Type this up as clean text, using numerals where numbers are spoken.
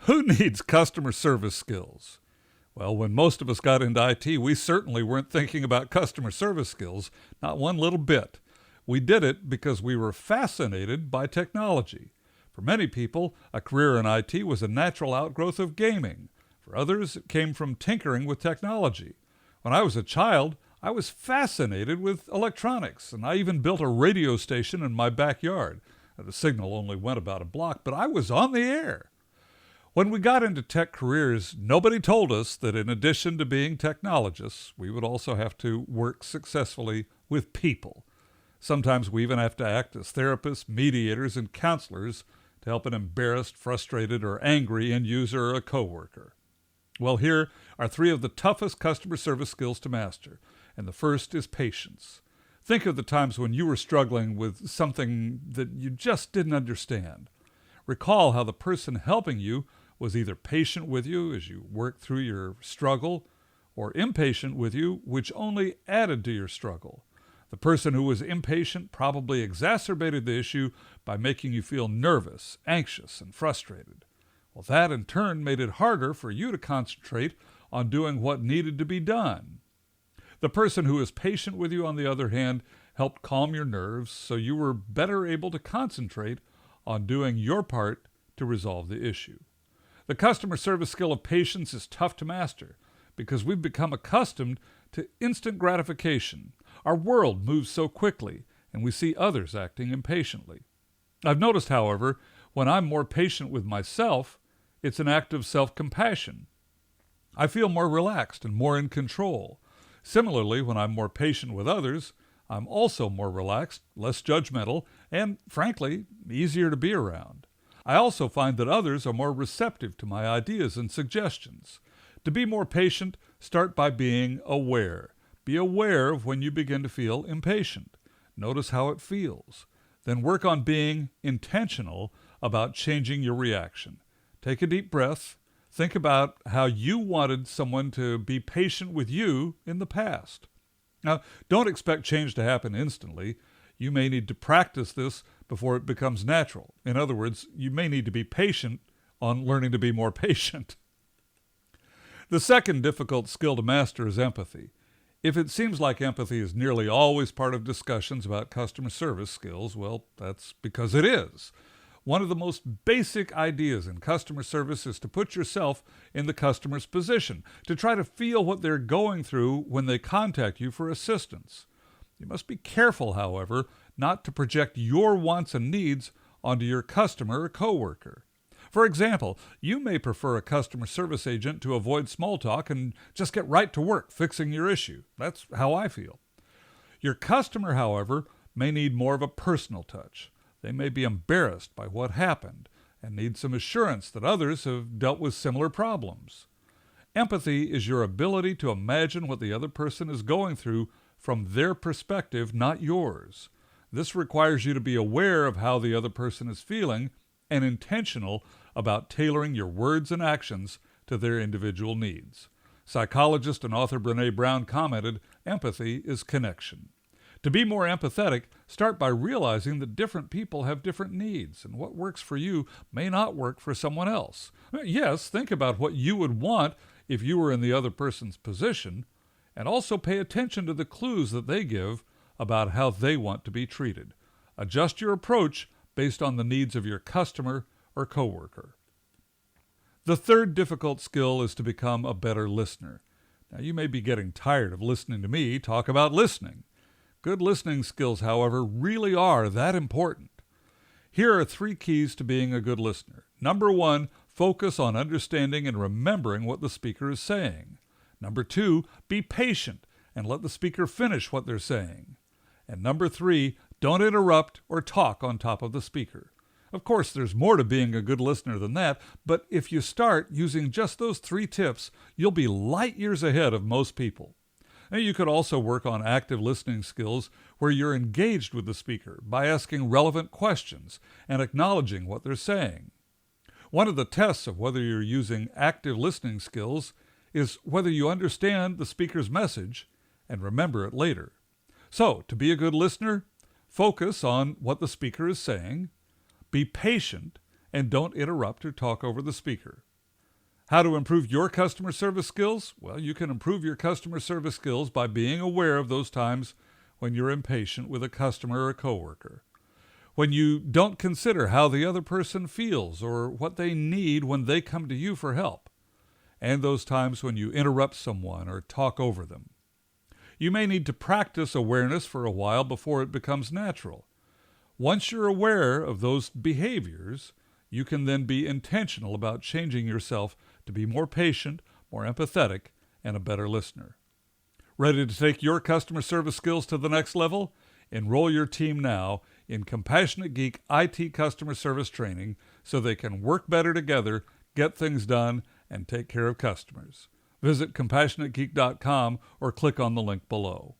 Who needs customer service skills? Well, when most of us got into IT, we certainly weren't thinking about customer service skills, not one little bit. We did it because we were fascinated by technology. For many people, a career in IT was a natural outgrowth of gaming. For others, it came from tinkering with technology. When I was a child, I was fascinated with electronics, and I even built a radio station in my backyard. The signal only went about a block, but I was on the air. When we got into tech careers, nobody told us that in addition to being technologists, we would also have to work successfully with people. Sometimes we even have to act as therapists, mediators, and counselors to help an embarrassed, frustrated, or angry end user or a coworker. Well, here are 3 of the toughest customer service skills to master, and the first is patience. Think of the times when you were struggling with something that you just didn't understand. Recall how the person helping you was either patient with you as you worked through your struggle or impatient with you, which only added to your struggle. The person who was impatient probably exacerbated the issue by making you feel nervous, anxious, and frustrated. Well, that in turn made it harder for you to concentrate on doing what needed to be done. The person who was patient with you, on the other hand, helped calm your nerves so you were better able to concentrate on doing your part to resolve the issue. The customer service skill of patience is tough to master because we've become accustomed to instant gratification. Our world moves so quickly, and we see others acting impatiently. I've noticed, however, when I'm more patient with myself, it's an act of self-compassion. I feel more relaxed and more in control. Similarly, when I'm more patient with others, I'm also more relaxed, less judgmental, and, frankly, easier to be around. I also find that others are more receptive to my ideas and suggestions. To be more patient, start by being aware. Be aware of when you begin to feel impatient. Notice how it feels. Then work on being intentional about changing your reaction. Take a deep breath. Think about how you wanted someone to be patient with you in the past. Now, don't expect change to happen instantly. You may need to practice this before it becomes natural. In other words, you may need to be patient on learning to be more patient. The second difficult skill to master is empathy. If it seems like empathy is nearly always part of discussions about customer service skills, well, that's because it is. One of the most basic ideas in customer service is to put yourself in the customer's position, to try to feel what they're going through when they contact you for assistance. You must be careful, however, not to project your wants and needs onto your customer or coworker. For example, you may prefer a customer service agent to avoid small talk and just get right to work fixing your issue. That's how I feel. Your customer, however, may need more of a personal touch. They may be embarrassed by what happened and need some assurance that others have dealt with similar problems. Empathy is your ability to imagine what the other person is going through from their perspective, not yours. This requires you to be aware of how the other person is feeling and intentional about tailoring your words and actions to their individual needs. Psychologist and author Brené Brown commented, "Empathy is connection." To be more empathetic, start by realizing that different people have different needs, and what works for you may not work for someone else. Yes, think about what you would want if you were in the other person's position, and also pay attention to the clues that they give about how they want to be treated. Adjust your approach based on the needs of your customer or coworker. The third difficult skill is to become a better listener. Now, you may be getting tired of listening to me talk about listening. Good listening skills, however, really are that important. Here are 3 keys to being a good listener. Number 1, focus on understanding and remembering what the speaker is saying. Number 2, be patient and let the speaker finish what they're saying. And number 3, don't interrupt or talk on top of the speaker. Of course, there's more to being a good listener than that, but if you start using just those 3 tips, you'll be light years ahead of most people. Now, you could also work on active listening skills where you're engaged with the speaker by asking relevant questions and acknowledging what they're saying. One of the tests of whether you're using active listening skills is whether you understand the speaker's message and remember it later. So, to be a good listener, focus on what the speaker is saying, be patient, and don't interrupt or talk over the speaker. How to improve your customer service skills? Well, you can improve your customer service skills by being aware of those times when you're impatient with a customer or a coworker, when you don't consider how the other person feels or what they need when they come to you for help, and those times when you interrupt someone or talk over them. You may need to practice awareness for a while before it becomes natural. Once you're aware of those behaviors, you can then be intentional about changing yourself to be more patient, more empathetic, and a better listener. Ready to take your customer service skills to the next level? Enroll your team now in Compassionate Geek IT customer service training so they can work better together, get things done, and take care of customers. Visit CompassionateGeek.com or click on the link below.